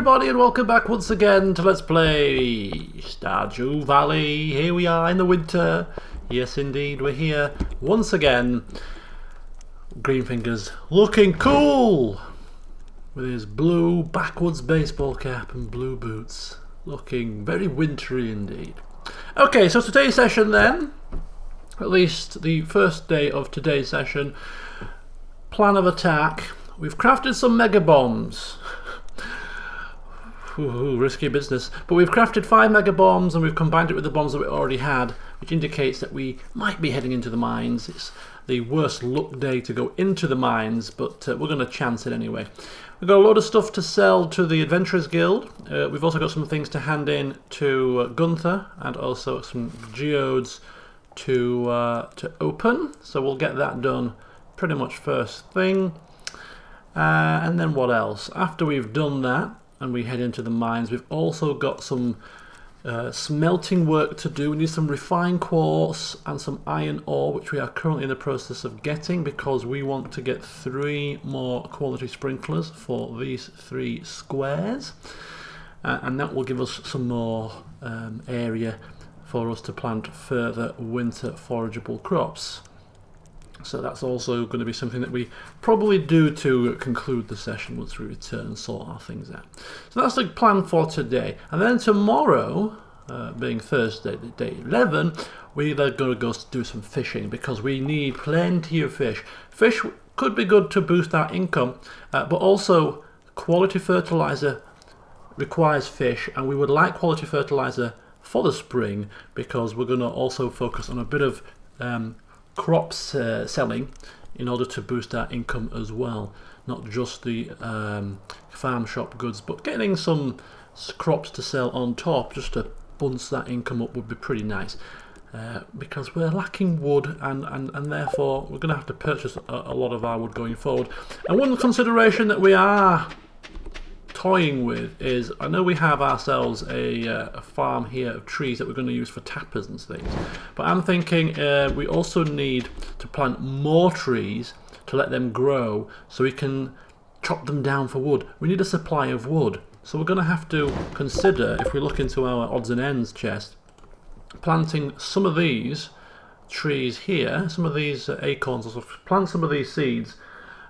everybody, and welcome back once again to Let's Play Stardew Valley. Here we are in the winter. Yes indeed, we're here once again. Greenfingers looking cool with his blue backwards baseball cap and blue boots. Looking very wintry indeed. Okay, so today's session then, at least the first day of today's session, plan of attack. We've crafted some mega bombs. Ooh, risky business. But we've crafted 5 mega bombs and we've combined it with the bombs that we already had, which indicates that we might be heading into the mines. It's the worst luck day to go into the mines, but we're going to chance it anyway. We've got a load of stuff to sell to the Adventurers Guild. We've also got some things to hand in to Gunther, and also some geodes to open. So we'll get that done pretty much first thing. And then what else? After we've done that and we head into the mines, we've also got some smelting work to do. We need some refined quartz and some iron ore, which we are currently in the process of getting because we want to get 3 more quality sprinklers for these 3 squares, and that will give us some more area for us to plant further winter forageable crops. So that's also going to be something that we probably do to conclude the session once we return and sort our things out. So that's the plan for today. And then tomorrow, being Thursday, day 11, we're going to go do some fishing because we need plenty of fish. Fish could be good to boost our income, but also quality fertilizer requires fish, and we would like quality fertilizer for the spring because we're going to also focus on a bit of crops selling in order to boost our income as well, not just the farm shop goods, but getting some crops to sell on top just to bounce that income up would be pretty nice, because we're lacking wood, and therefore we're going to have to purchase a lot of our wood going forward. And one consideration that we are toying with is, I know we have ourselves a farm here of trees that we're going to use for tappers and things, but I'm thinking we also need to plant more trees to let them grow so we can chop them down for wood. We need a supply of wood, so we're going to have to consider, if we look into our odds and ends chest, planting some of these trees here, some of these acorns, or plant some of these seeds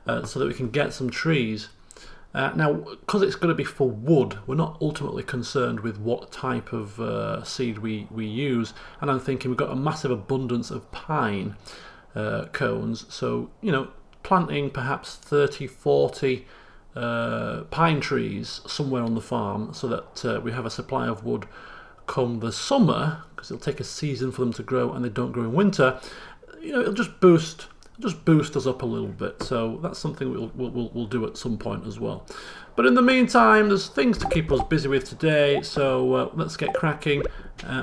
so that we can get some trees. Now, because it's going to be for wood, we're not ultimately concerned with what type of seed we use, and I'm thinking we've got a massive abundance of pine cones, so, you know, planting perhaps 30-40 pine trees somewhere on the farm so that we have a supply of wood come the summer, because it'll take a season for them to grow and they don't grow in winter. You know, it'll just boost us up a little bit, so that's something we'll do at some point as well. But in the meantime, there's things to keep us busy with today, so let's get cracking.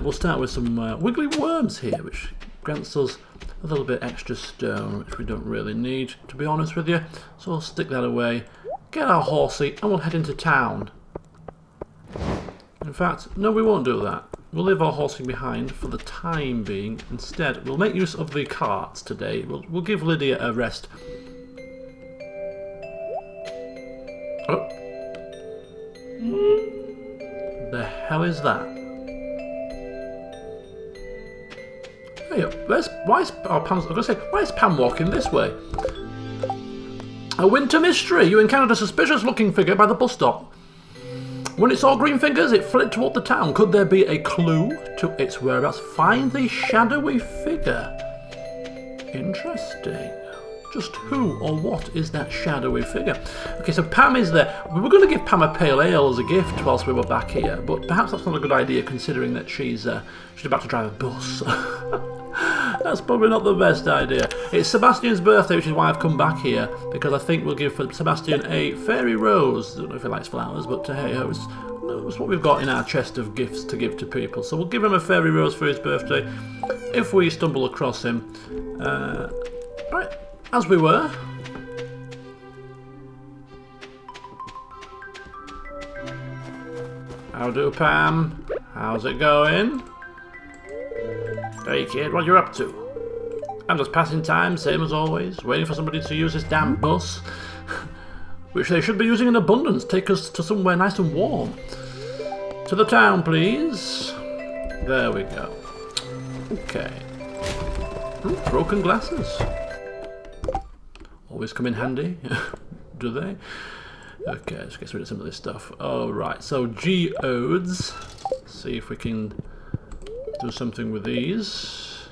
We'll start with some wiggly worms here, which grants us a little bit extra stone, which we don't really need, to be honest with you. So we'll stick that away, get our horsey, and we'll head into town. In fact, no, we won't do that. We'll leave our horsing behind for the time being. Instead, we'll make use of the carts today. We'll give Lydia a rest. Oh. The hell is that? Hey, why is Pam walking this way? A winter mystery. You encountered a suspicious-looking figure by the bus stop. When it saw Greenfingers, it fled toward the town. Could there be a clue to its whereabouts? Find the shadowy figure. Interesting. Just who or what is that shadowy figure? Okay, so Pam is there. We were going to give Pam a pale ale as a gift whilst we were back here, but perhaps that's not a good idea considering that she's about to drive a bus. That's probably not the best idea. It's Sebastian's birthday, which is why I've come back here, because I think we'll give Sebastian a fairy rose. I don't know if he likes flowers, but hey ho, it's what we've got in our chest of gifts to give to people. So we'll give him a fairy rose for his birthday if we stumble across him. Right, as we were. How do, Pam? How's it going? Hey kid, what you up to? I'm just passing time, same as always, waiting for somebody to use this damn bus. which they should be using in abundance. Take us to somewhere nice and warm. To the town, please. There we go. Okay. Ooh, broken glasses. Always come in handy. Do they? Okay, let's get rid of some of this stuff. Alright, so geodes. See if we can do something with these.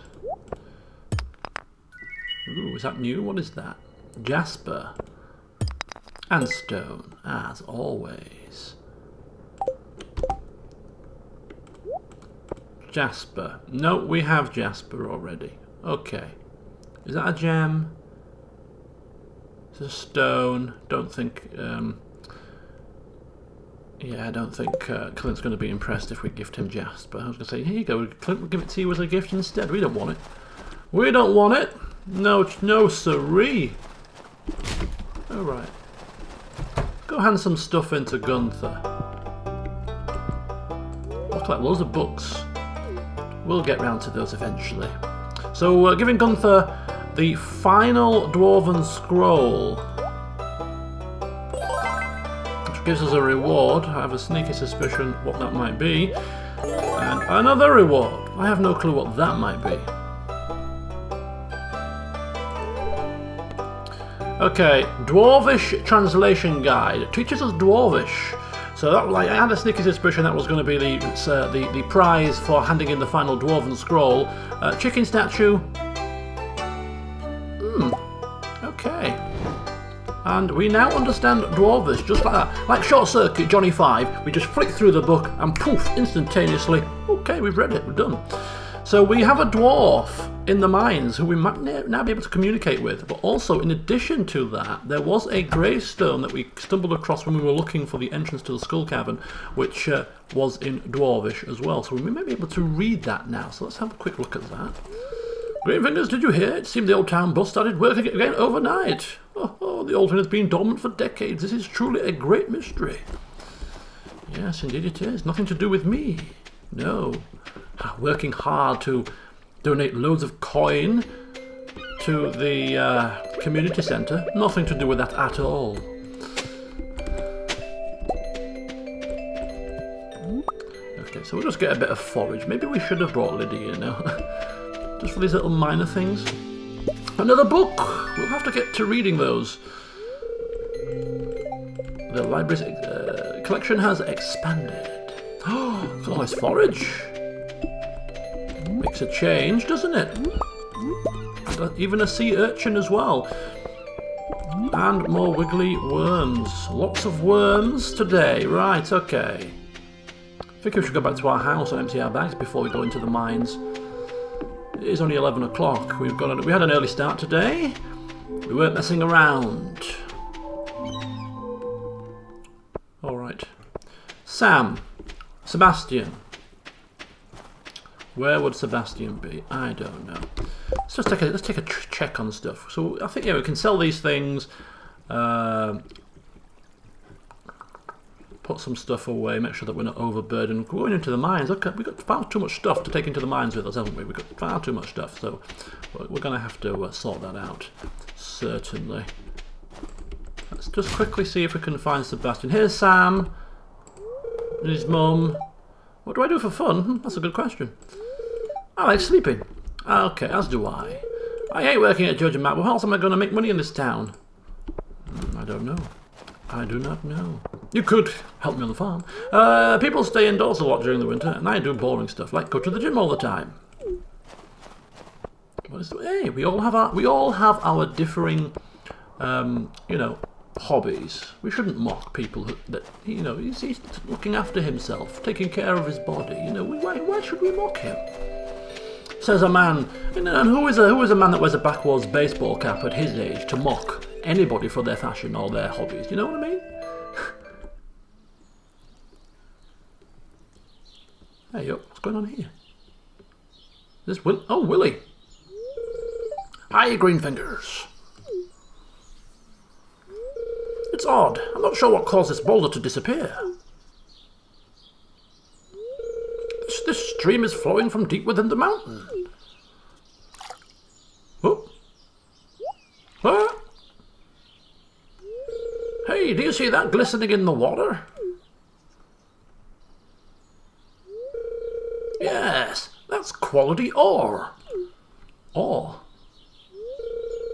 Ooh, is that new? What is that? Jasper. And stone, as always. Jasper. No, we have Jasper already. Okay. Is that a gem? Is it a stone? Don't think... yeah, I don't think Clint's going to be impressed if we gift him Jasper. I was going to say, here you go, Clint will give it to you as a gift instead. We don't want it. We don't want it. No, no siree. Alright. Go hand some stuff into Gunther. I'll collect loads of books. We'll get round to those eventually. So, giving Gunther the final Dwarven scroll, which gives us a reward. I have a sneaky suspicion what that might be. And another reward. I have no clue what that might be. Okay, Dwarvish translation guide. It teaches us Dwarvish. So that, like, I had a sneaky suspicion that was going to be the prize for handing in the final Dwarven scroll. Chicken statue. Okay. And we now understand Dwarvish, just like that. Like Short Circuit, Johnny 5, we just flick through the book and poof, instantaneously, okay, we've read it, we're done. So we have a dwarf in the mines who we might now be able to communicate with, but also in addition to that, there was a gravestone that we stumbled across when we were looking for the entrance to the Skull Cavern, which was in Dwarvish as well. So we may be able to read that now, so let's have a quick look at that. Greenfingers, did you hear? It seemed the old town bus started working again overnight. Oh, the old one has been dormant for decades. This is truly a great mystery. Yes, indeed it is. Nothing to do with me. No. Working hard to donate loads of coin to the community centre. Nothing to do with that at all. Okay, so we'll just get a bit of forage. Maybe we should have brought Lydia now. Just for these little minor things. Another book! We'll have to get to reading those. The library's collection has expanded. Oh, look at all this forage. Makes a change, doesn't it? And even a sea urchin as well. And more wiggly worms. Lots of worms today. Right, okay. I think we should go back to our house and empty our bags before we go into the mines. It is only 11 o'clock. We had an early start today. We weren't messing around. Alright. Sebastian. Where would Sebastian be? I don't know. Let's take a check on stuff. So I think, yeah, we can sell these things. Put some stuff away, make sure that we're not overburdened. Going into the mines, look, we've got far too much stuff to take into the mines with us, haven't we? We've got far too much stuff, so we're going to have to sort that out, certainly. Let's just quickly see if we can find Sebastian. Here's Sam and his mum. What do I do for fun? That's a good question. I like sleeping. Okay, as do I. I hate working at Judge and Map. Well, how else am I going to make money in this town? I don't know. I do not know. You could help me on the farm. People stay indoors a lot during the winter, and I do boring stuff like go to the gym all the time. Hey, we all have our differing, you know, hobbies. We shouldn't mock people that you know he's looking after himself, taking care of his body. You know, why should we mock him? Says a man, and who is a man that wears a backwards baseball cap at his age to mock anybody for their fashion or their hobbies? You know what I mean? Hey, yo, what's going on here? This Willie. Hi, Greenfingers. It's odd. I'm not sure what caused this boulder to disappear. This stream is flowing from deep within the mountain. Oh. Hey, see that glistening in the water? Yes, that's quality ore. Ore?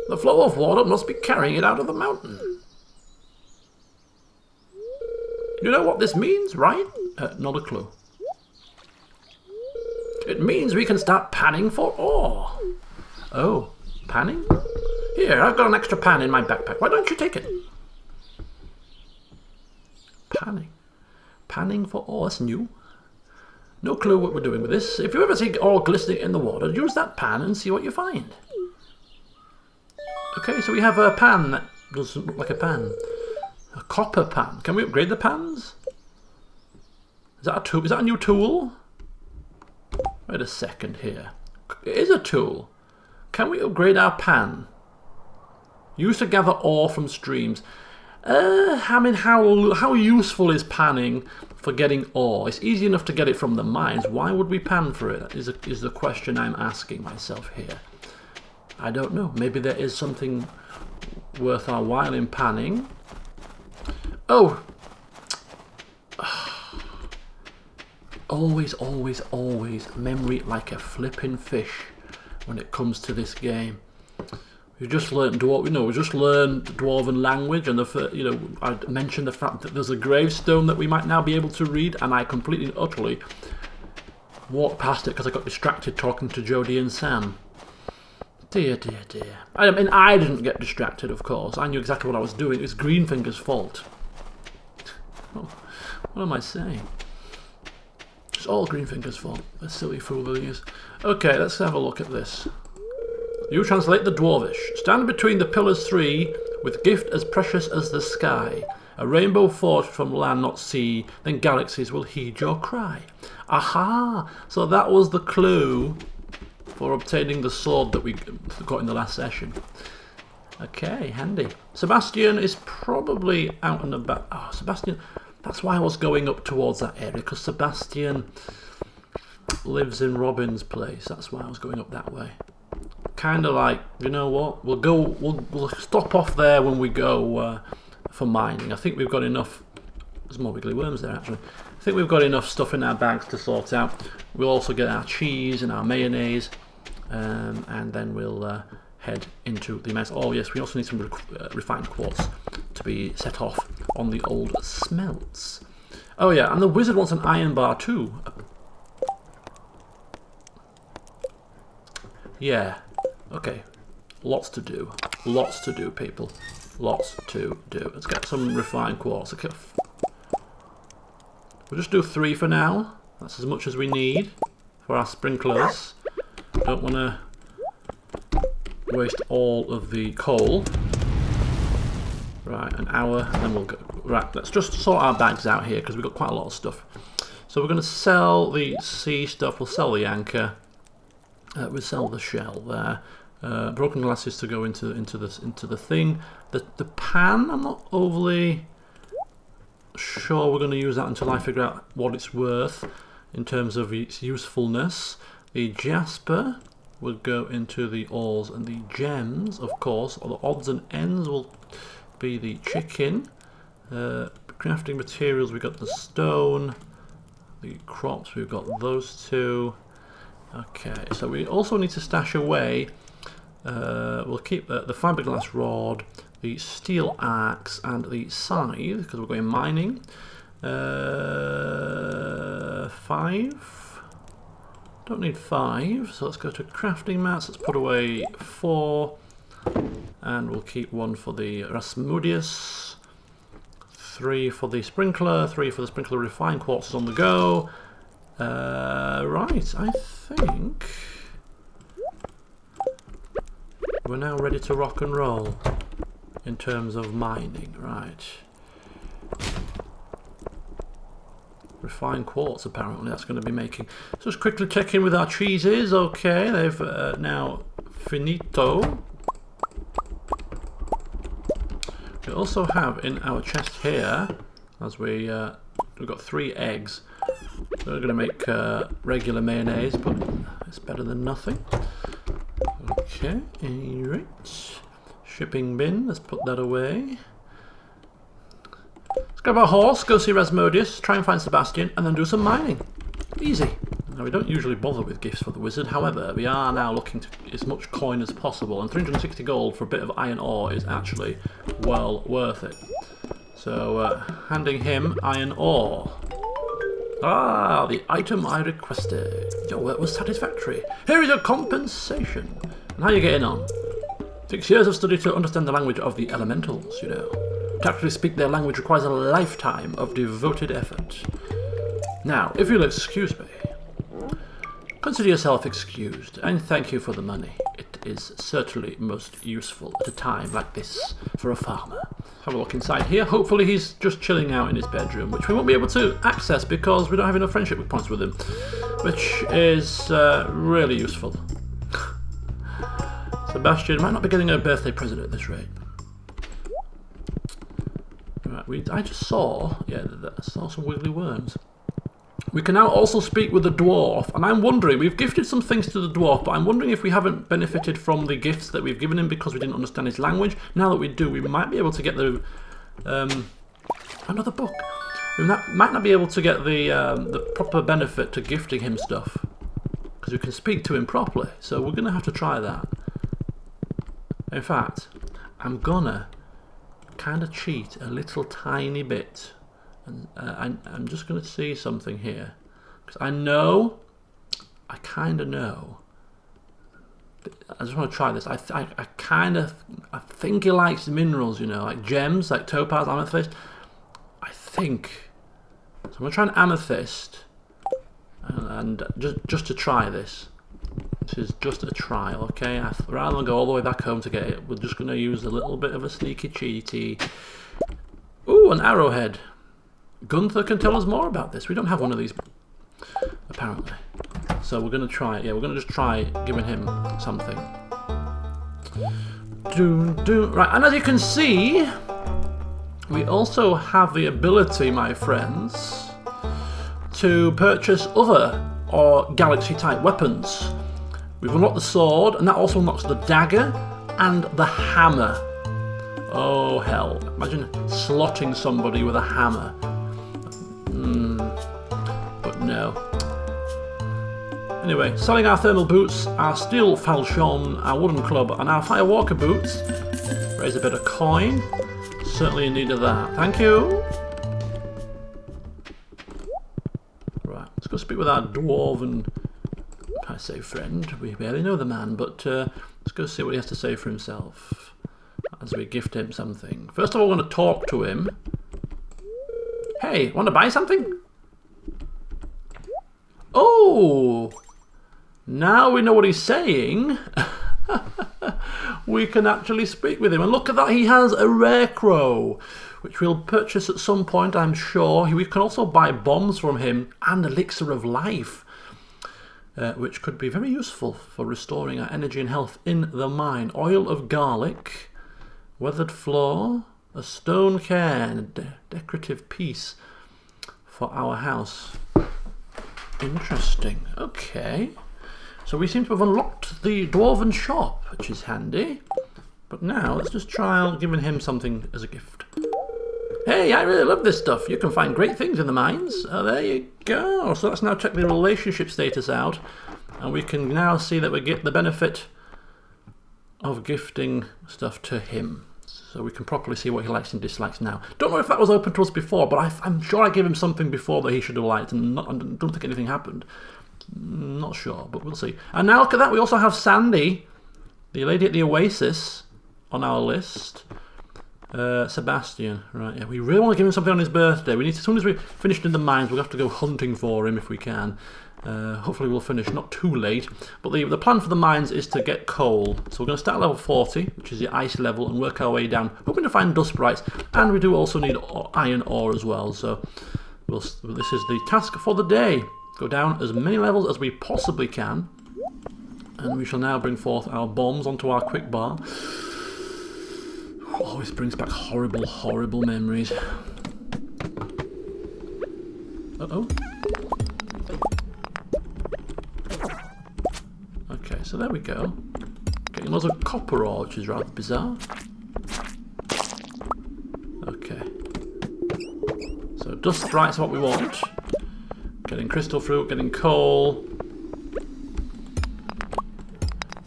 The flow of water must be carrying it out of the mountain. You know what this means, right? Not a clue. It means we can start panning for ore. Oh, panning? Here, I've got an extra pan in my backpack. Why don't you take it? Panning. Panning for ore, that's new. No clue what we're doing with this. If you ever see ore glistening in the water, use that pan and see what you find. Okay, so we have a pan that doesn't look like a pan. A copper pan. Can we upgrade the pans? Is that a tool? Is that a new tool? Wait a second here. It is a tool. Can we upgrade our pan? Used to gather ore from streams. I mean, how useful is panning for getting ore? It's easy enough to get it from the mines. Why would we pan for it? Is the question I'm asking myself here. I don't know. Maybe there is something worth our while in panning. Oh! Always, always, always memory like a flipping fish when it comes to this game. We just learned we just learned the Dwarven language, and I mentioned the fact that there's a gravestone that we might now be able to read, and I completely and utterly walked past it because I got distracted talking to Jodie and Sam. Dear, dear, dear. I mean, I didn't get distracted, of course. I knew exactly what I was doing. It was Greenfingers' fault. Oh, what am I saying? It's all Greenfingers' fault. The silly fool that he is. Okay, let's have a look at this. You translate the Dwarvish. Stand between the pillars three, with gift as precious as the sky. A rainbow forged from land, not sea, then galaxies will heed your cry. Aha! So that was the clue for obtaining the sword that we got in the last session. Okay, handy. Sebastian is probably out and about. Oh, Sebastian. That's why I was going up towards that area, because Sebastian lives in Robin's place. That's why I was going up that way. Kind of like, you know what? We'll stop off there when we go for mining. I think we've got enough. There's more wiggly worms there, actually. I think we've got enough stuff in our bags to sort out. We'll also get our cheese and our mayonnaise, and then we'll head into the mess. Oh yes, we also need some refined quartz to be set off on the old smelts. Oh yeah, and the wizard wants an iron bar too. Yeah, okay. Lots to do. Lots to do, people. Lots to do. Let's get some refined quartz. Okay. We'll just do 3 for now. That's as much as we need for our sprinklers. Don't want to waste all of the coal. Right, an hour, and then we'll go. Right, let's just sort our bags out here because we've got quite a lot of stuff. So we're going to sell the sea stuff. We'll sell the anchor. We'll sell the shell there. Broken glasses to go into the thing. The pan, I'm not overly sure we're going to use that until I figure out what it's worth in terms of its usefulness. The jasper will go into the ores, and the gems, of course, or the odds and ends will be the chicken. Crafting materials, we've got the stone. The crops, we've got those two. Okay, so we also need to stash away. We'll keep the fiberglass rod, the steel axe, and the scythe because we're going mining. 5. Don't need 5, so let's go to crafting mats. Let's put away 4, and we'll keep 1 for the Rasmudius, 3 for the sprinkler, 3 for the sprinkler refined quartz is on the go. Right, I think we're now ready to rock and roll in terms of mining. Right. Refined quartz, apparently that's going to be making. So just quickly check in with our cheeses. Okay, they've now finito. We also have in our chest here, as we've got 3 eggs. We're going to make regular mayonnaise, but it's better than nothing. Okay, right. Shipping bin, let's put that away. grab our horse, go see Rasmodius, try and find Sebastian, and then do some mining. Easy. Now, we don't usually bother with gifts for the wizard, however, we are now looking to as much coin as possible, and 360 gold for a bit of iron ore is actually well worth it. So, handing him iron ore. Ah, the item I requested. Your work was satisfactory. Here is your compensation. And how are you getting on? 6 years of study to understand the language of the elementals, you know. To actually speak their language requires a lifetime of devoted effort. Now, if you'll excuse me, consider yourself excused, and thank you for the money. It is certainly most useful at a time like this for a farmer. Have a look inside here. Hopefully he's just chilling out in his bedroom, which we won't be able to access because we don't have enough friendship points with him, which is really useful. Sebastian might not be getting a birthday present at this rate. Right, I just saw, I saw some wiggly worms. We can now also speak with the dwarf, and I'm wondering, we've gifted some things to the dwarf, but I'm wondering if we haven't benefited from the gifts that we've given him because we didn't understand his language. Now that we do, we might be able to get the another book. We might not be able to get the proper benefit to gifting him stuff because we can speak to him properly. So we're going to have to try that. In fact, I'm gonna kind of cheat a little tiny bit. And I'm just going to see something here, because I kind of know. I just want to try this. I think he likes minerals, you know, like gems, like topaz, amethyst. I think. So I'm going to try an amethyst, and just to try this. This is just a trial, okay? Rather than go all the way back home to get it, we're just going to use a little bit of a sneaky cheaty. Ooh, an arrowhead. Gunther can tell us more about this. We don't have one of these, apparently. So we're going to try it. Yeah, we're going to just try giving him something. Right, and as you can see, we also have the ability, my friends, to purchase other or galaxy-type weapons. We've unlocked the sword, and that also unlocks the dagger and the hammer. Oh, hell. Imagine slotting somebody with a hammer. But no. Anyway, selling our thermal boots, our steel falchion, our wooden club, and our firewalker boots. Raise a bit of coin. Certainly in need of that. Thank you. Right, let's go speak with our dwarven, I say friend. We barely know the man, but let's go see what he has to say for himself as we gift him something. First of all, we're going to talk to him. Hey, want to buy something? Oh, now we know what he's saying. We can actually speak with him. And look at that, he has a rare crow, which we'll purchase at some point, I'm sure. We can also buy bombs from him and elixir of life, which could be very useful for restoring our energy and health in the mine. Oil of garlic, weathered floor, a stone cairn, a decorative piece for our house. Interesting. Okay. So we seem to have unlocked the Dwarven shop, which is handy. But now let's just try giving him something as a gift. Hey, I really love this stuff. You can find great things in the mines. Oh, there you go. So let's now check the relationship status out. And we can now see that we get the benefit of gifting stuff to him. So we can properly see what he likes and dislikes now. Don't know if that was open to us before, but I'm sure I gave him something before that he should have liked, and I don't think anything happened. Not sure, but we'll see. And now look at that, we also have Sandy, the lady at the Oasis, on our list. Sebastian, right, yeah, we really want to give him something on his birthday. We need to, as soon as we've finished in the mines, we'll have to go hunting for him if we can. Hopefully we'll finish not too late. But the plan for the mines is to get coal. So we're going to start at level 40, which is the ice level, and work our way down, hoping to find dust sprites. And we do also need iron ore as well. So this is the task for the day. Go down as many levels as we possibly can. And we shall now bring forth our bombs onto our quick bar. Always brings back horrible, horrible memories. Uh-oh. Okay, so there we go. Getting lots of copper ore, which is rather bizarre. Okay. dust sprites are what we want. Getting crystal fruit, getting coal.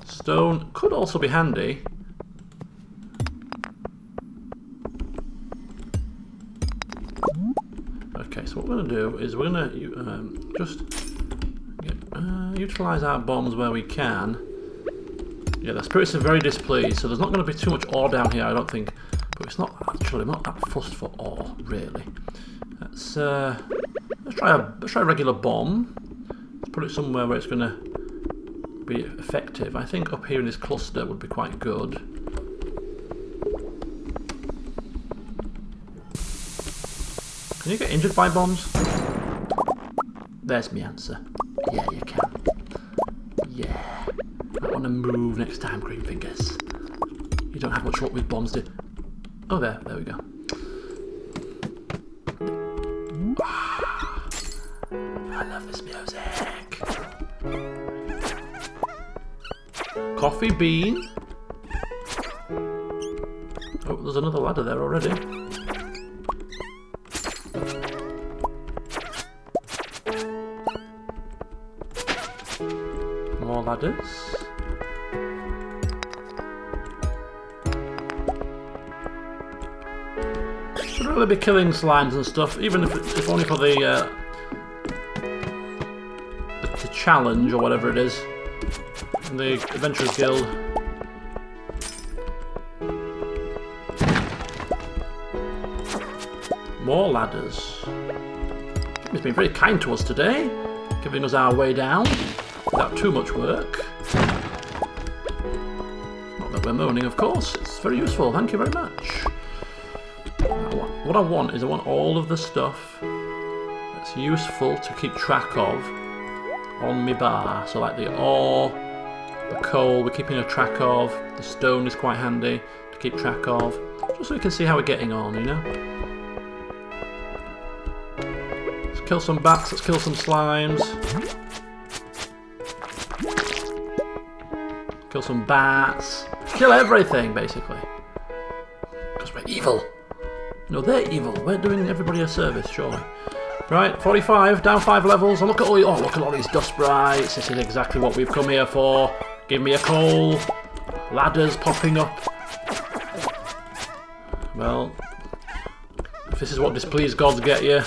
Stone could also be handy. Okay, so what we're going to do is we're going to just utilise our bombs where we can. Yeah, the spirits are very displeased, so there's not going to be too much ore down here, I don't think. But it's not actually, I'm not that fussed for ore, really. Let's try a regular bomb. Let's put it somewhere where it's going to be effective. I think up here in this cluster would be quite good. Can you get injured by bombs? There's my answer. Yeah, you can. Yeah. I want to move next time, Greenfingers. You don't have much luck with bombs, do you? Oh, there we go. I love this music. Coffee bean. Oh, there's another ladder there already. More ladders. Should really be killing slimes and stuff, even if only for the challenge or whatever it is in the Adventurers Guild. More ladders. He's been very kind to us today, giving us our way down without too much work. Not that we're moaning, of course. It's very useful. Thank you very much. What I want is I want all of the stuff that's useful to keep track of on my bar. So like the ore, the coal we're keeping a track of, the stone is quite handy to keep track of, just so we can see how we're getting on, you know? Let's kill some bats, let's kill some slimes. Kill some bats. Kill everything, basically. Because we're evil. No, they're evil. We're doing everybody a service, surely. Right, 45, down 5 levels. And look at all these dust sprites. This is exactly what we've come here for. Give me a coal. Ladders popping up. Well, if this is what displeased gods get you,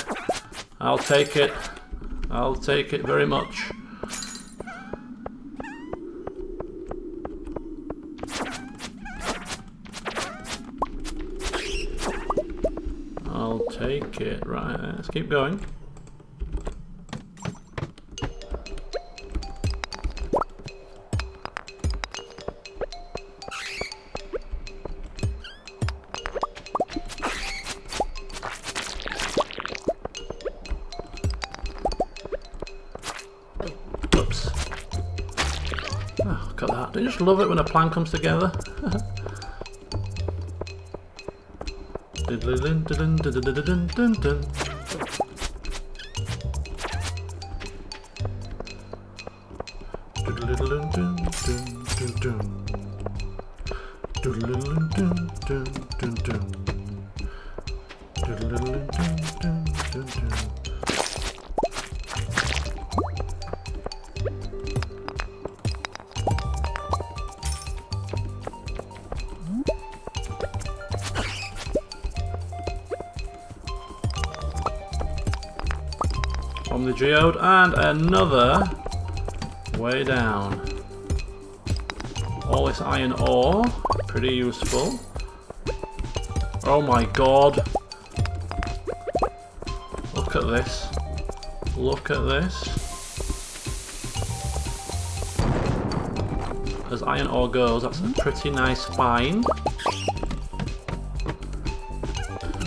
I'll take it. I'll take it very much. I'll take it. Right, let's keep going. Oops. Oh, look at that. Don't you just love it when a plan comes together? From the geode, and another way down. All this iron ore, pretty useful. Oh my god. Look at this. Look at this. As iron ore goes, that's a pretty nice find.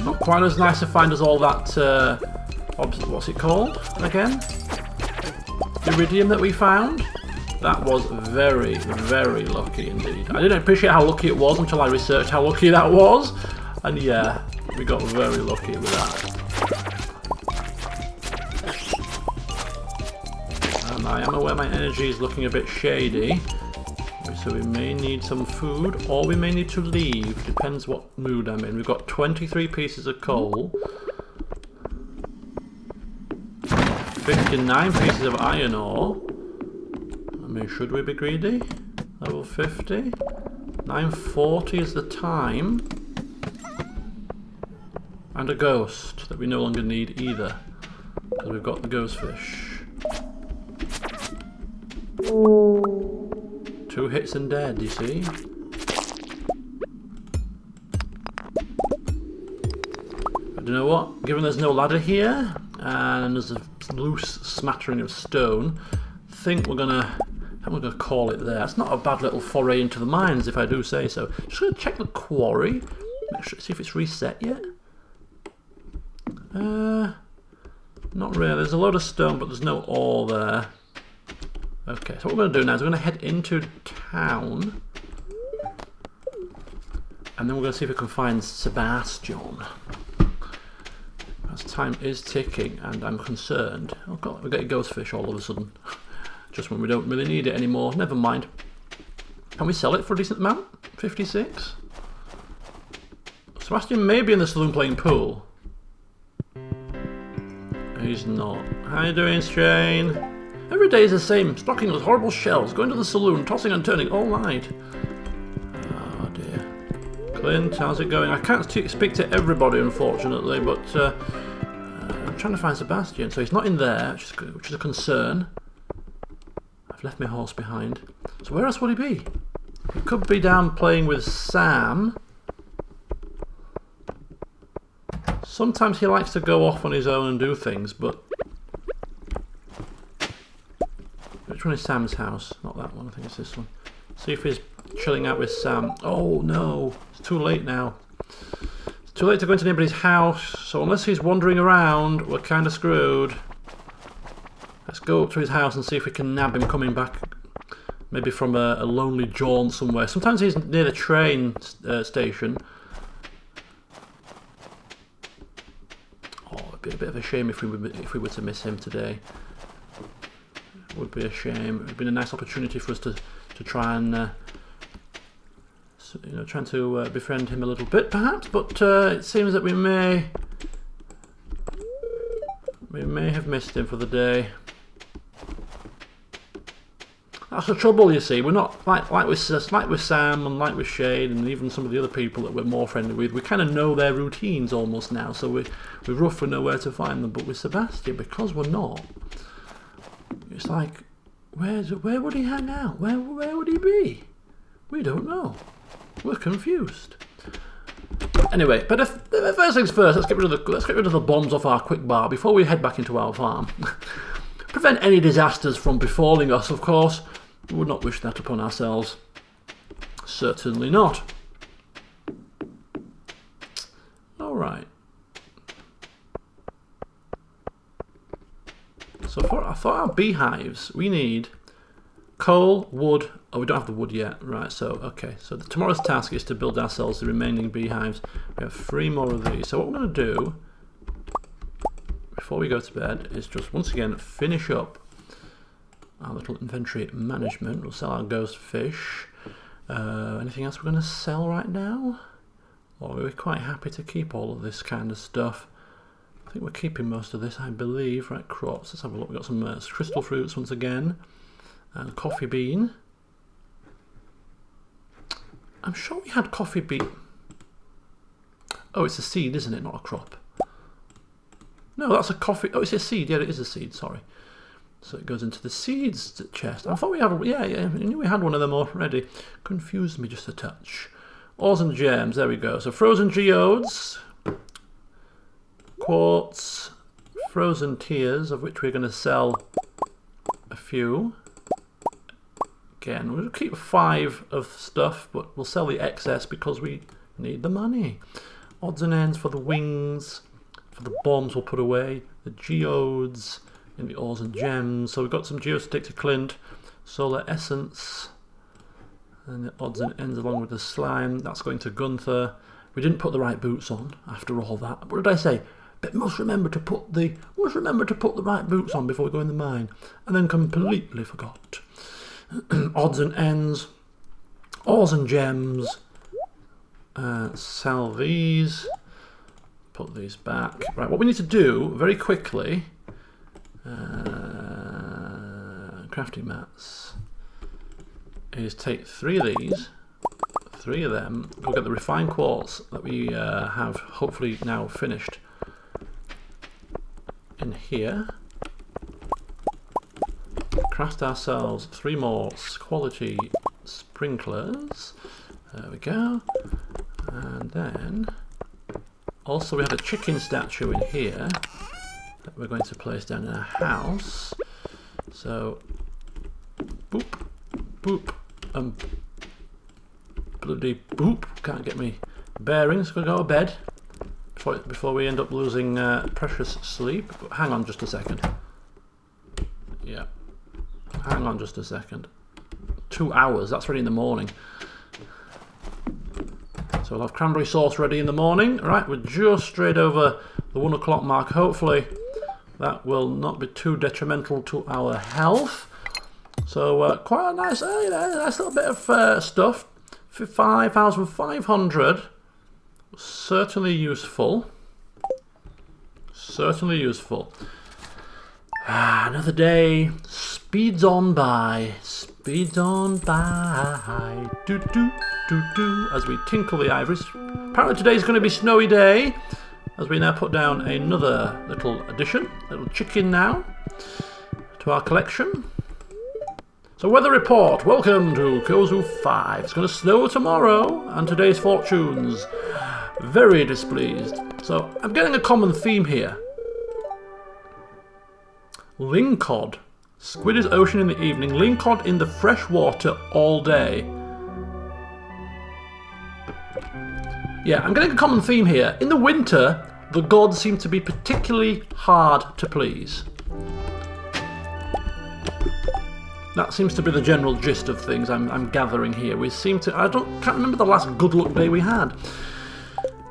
Not quite as nice a find as all that what's it called again? Iridium that we found? That was very, very lucky indeed. I didn't appreciate how lucky it was until I researched how lucky that was. And yeah, we got very lucky with that. And I am aware my energy is looking a bit shady. So we may need some food, or we may need to leave. Depends what mood I'm in. We've got 23 pieces of coal. 59 pieces of iron ore. I mean, should we be greedy? Level 50. 940 is the time. And a ghost that we no longer need either. Because we've got the ghost fish. 2 hits and dead, you see? But you know what? Given there's no ladder here, and there's a loose smattering of stone, I think we're gonna call it there. It's not a bad little foray into the mines, if I do say so. Just gonna check the quarry, make sure, see if it's reset yet. Not really. There's a load of stone, but there's no ore there. Okay, so what we're going to do now is we're going to head into town, and then we're going to see if we can find Sebastian. As time is ticking, and I'm concerned. Oh god, we're getting ghost fish all of a sudden. Just when we don't really need it anymore. Never mind. Can we sell it for a decent amount? 56? Sebastian may be in the saloon playing pool. He's not. How you doing, Shane? Every day is the same, stocking those horrible shells, going to the saloon, tossing and turning all night. Oh dear. Clint, how's it going? I can't speak to everybody, unfortunately, but I'm trying to find Sebastian. So he's not in there, which is a concern. I've left my horse behind. So where else would he be? He could be down playing with Sam. Sometimes he likes to go off on his own and do things, but... Which one is Sam's house? Not that one, I think it's this one. See if he's chilling out with Sam. Oh no, it's too late now. It's too late to go into anybody's house, so unless he's wandering around, we're kind of screwed. Let's go up to his house and see if we can nab him coming back. Maybe from a lonely jaunt somewhere. Sometimes he's near the train station. Oh, it'd be a bit of a shame if we were to miss him today. Would be a shame. It would have been a nice opportunity for us to try and trying to befriend him a little bit, perhaps. But it seems that we may have missed him for the day. That's the trouble, you see. We're not like with Sam and like with Shane and even some of the other people that we're more friendly with. We kind of know their routines almost now, so we roughly know where to find them. But with Sebastian, because we're not. It's like, where would he hang out? Where would he be? We don't know. We're confused. Anyway, but first things first, let's get rid of the bombs off our quick bar before we head back into our farm. Prevent any disasters from befalling us, of course. We would not wish that upon ourselves. Certainly not. All right. So for our beehives, we need coal, wood. Oh, we don't have the wood yet. Right, so, okay. So tomorrow's task is to build ourselves the remaining beehives. We have 3 more of these. So what we're going to do, before we go to bed, is just once again finish up our little inventory management. We'll sell our ghost fish. Anything else we're going to sell right now? Or are we quite happy to keep all of this kind of stuff? I think we're keeping most of this, I believe. Right, crops. Let's have a look. We've got some crystal fruits once again. And coffee bean. I'm sure we had coffee bean. Oh, it's a seed, isn't it? Not a crop. No, that's a coffee. Oh, it's a seed. Yeah, it is a seed. Sorry. So it goes into the seeds chest. I thought we had. Yeah. I knew we had one of them already. Confused me just a touch. Ores and gems. There we go. So frozen geodes. Quartz, frozen tears, of which we're going to sell a few. Again, we'll keep 5 of stuff, but we'll sell the excess because we need the money. Odds and ends for the wings, for the bombs we'll put away, the geodes, and the ores and gems. So we've got some geostick to Clint, solar essence, and the odds and ends along with the slime. That's going to Gunther. We didn't put the right boots on after all that. What did I say? But must remember to put the right boots on before we go in the mine, and then completely forgot. Odds and ends, ores and gems. Sell these. Put these back. Right, what we need to do very quickly. crafting mats is take 3 of these, 3 of them, go get the refined quartz that we have hopefully now finished in here, craft ourselves 3 more quality sprinklers, there we go, and then also we have a chicken statue in here that we're going to place down in our house, so boop, boop, and bloody boop, can't get me bearings, gonna go to bed before we end up losing precious sleep. But hang on just a second. Yeah, hang on just a second. 2 hours, that's ready in the morning. So we'll have cranberry sauce ready in the morning. Right, we're just straight over the 1 o'clock mark. Hopefully that will not be too detrimental to our health. So quite a nice, nice little bit of stuff. 5,500. Certainly useful. Certainly useful. Another day speeds on by. Speeds on by. Do do do do as we tinkle the ivories. Apparently today's going to be a snowy day. As we now put down another little addition, little chicken now, to our collection. So weather report, welcome to Kozu 5. It's going to snow tomorrow, and today's fortunes, very displeased. So I'm getting a common theme here. Lingcod. Squid is ocean in the evening, lingcod in the fresh water all day. Yeah, I'm getting a common theme here. In the winter, the gods seem to be particularly hard to please. That seems to be the general gist of things I'm gathering here. We seem to... can't remember the last good luck day we had.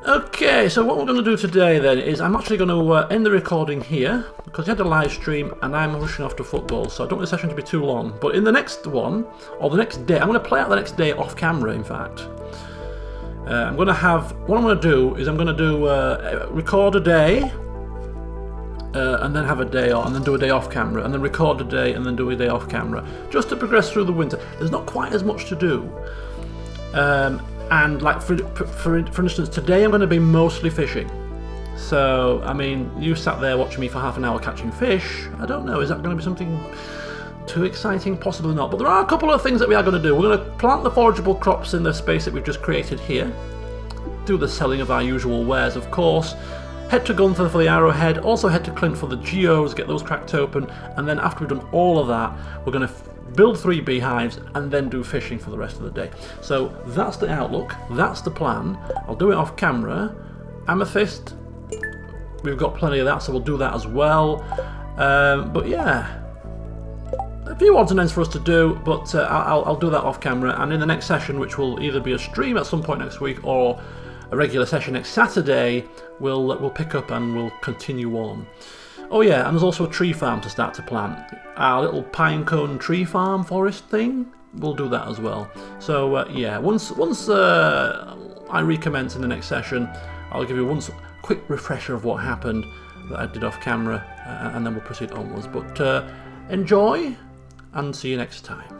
Okay, so what we're going to do today then is I'm actually going to end the recording here because you had a live stream and I'm rushing off to football, so I don't want the session to be too long. But in the next one, or the next day, I'm going to play out the next day off camera, in fact. I'm going to have... What I'm going to do is I'm going to do record a day and then have a day off, and then do a day off camera, and then record a day and then do a day off camera, just to progress through the winter. There's not quite as much to do. And like for instance, today I'm going to be mostly fishing. So, I mean, you sat there watching me for half an hour catching fish. I don't know, is that going to be something too exciting? Possibly not. But there are a couple of things that we are going to do. We're going to plant the forageable crops in the space that we've just created here. Do the selling of our usual wares, of course. Head to Gunther for the arrowhead. Also head to Clint for the geos, get those cracked open. And then after we've done all of that, we're going to build 3 beehives and then do fishing for the rest of the day. So that's the outlook, that's the plan. I'll do it off camera. Amethyst, we've got plenty of that, so we'll do that as well. But yeah, a few odds and ends for us to do, but I'll do that off camera. And in the next session, which will either be a stream at some point next week or a regular session next Saturday, we'll pick up and we'll continue on. Oh yeah, and there's also a tree farm to start to plant. Our little pinecone tree farm forest thing, we'll do that as well. So yeah, once I recommence in the next session, I'll give you one quick refresher of what happened that I did off camera, and then we'll proceed onwards. But enjoy, and see you next time.